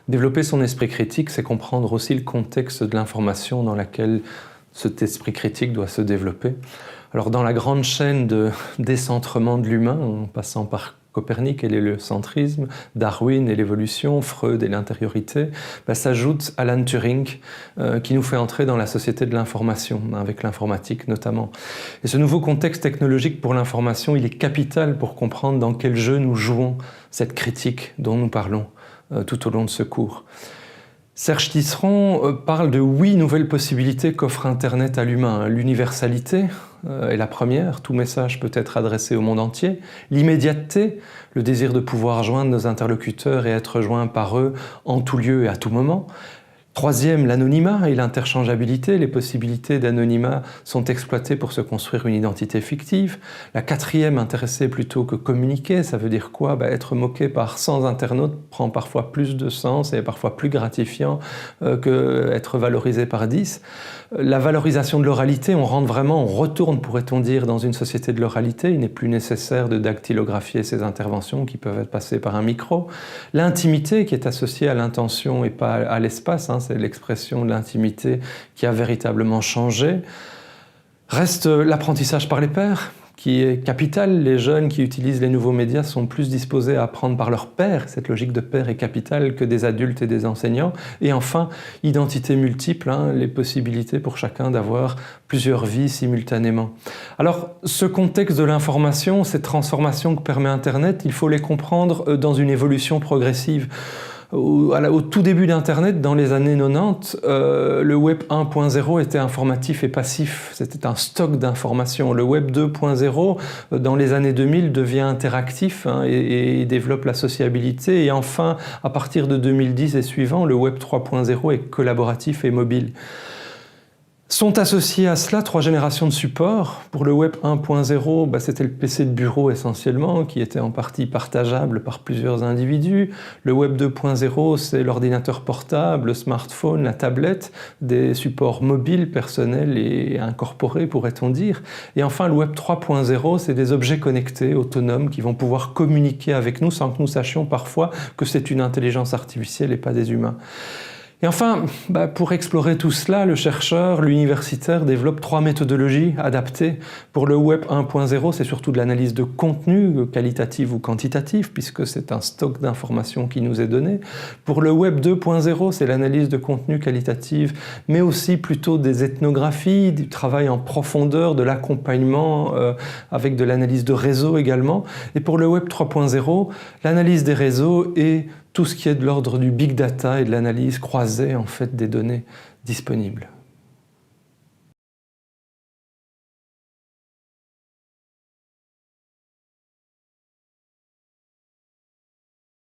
Développer son esprit critique, c'est comprendre aussi le contexte de l'information dans laquelle cet esprit critique doit se développer. Alors dans la grande chaîne de décentrement de l'humain, en passant par Copernic et l'héliocentrisme, Darwin et l'évolution, Freud et l'intériorité, s'ajoute Alan Turing qui nous fait entrer dans la société de l'information, avec l'informatique notamment. Et ce nouveau contexte technologique pour l'information, il est capital pour comprendre dans quel jeu nous jouons cette critique dont nous parlons tout au long de ce cours. Serge Tisseron parle de 8 nouvelles possibilités qu'offre Internet à l'humain. L'universalité est la première, tout message peut être adressé au monde entier. L'immédiateté, le désir de pouvoir joindre nos interlocuteurs et être joints par eux en tout lieu et à tout moment. Troisième, l'anonymat et l'interchangeabilité. Les possibilités d'anonymat sont exploitées pour se construire une identité fictive. La quatrième, intéresser plutôt que communiquer, ça veut dire quoi? Être moqué par 100 internautes prend parfois plus de sens et est parfois plus gratifiant qu'être valorisé par 10. La valorisation de l'oralité, on retourne, pourrait-on dire, dans une société de l'oralité. Il n'est plus nécessaire de dactylographier ces interventions qui peuvent être passées par un micro. L'intimité qui est associée à l'intention et pas à l'espace, c'est l'expression de l'intimité qui a véritablement changé. Reste l'apprentissage par les pairs, qui est capital. Les jeunes qui utilisent les nouveaux médias sont plus disposés à apprendre par leurs pairs. Cette logique de pair est capitale que des adultes et des enseignants. Et enfin, identité multiple, les possibilités pour chacun d'avoir plusieurs vies simultanément. Alors, ce contexte de l'information, ces transformations que permet Internet, il faut les comprendre dans une évolution progressive. Au tout début d'Internet, dans les années 90, le Web 1.0 était informatif et passif. C'était un stock d'informations. Le Web 2.0, dans les années 2000, devient interactif et développe la sociabilité. Et enfin, à partir de 2010 et suivant, le Web 3.0 est collaboratif et mobile. Sont associés à cela 3 générations de supports. Pour le Web 1.0, c'était le PC de bureau essentiellement, qui était en partie partageable par plusieurs individus. Le Web 2.0, c'est l'ordinateur portable, le smartphone, la tablette, des supports mobiles, personnels et incorporés, pourrait-on dire. Et enfin, le Web 3.0, c'est des objets connectés, autonomes, qui vont pouvoir communiquer avec nous sans que nous sachions parfois que c'est une intelligence artificielle et pas des humains. Et enfin, pour explorer tout cela, le chercheur, l'universitaire développe 3 méthodologies adaptées. Pour le Web 1.0, c'est surtout de l'analyse de contenu, qualitative ou quantitative, puisque c'est un stock d'informations qui nous est donné. Pour le Web 2.0, c'est l'analyse de contenu qualitative, mais aussi plutôt des ethnographies, du travail en profondeur, de l'accompagnement avec de l'analyse de réseau également. Et pour le Web 3.0, l'analyse des réseaux et tout ce qui est de l'ordre du big data et de l'analyse croisée en fait des données disponibles.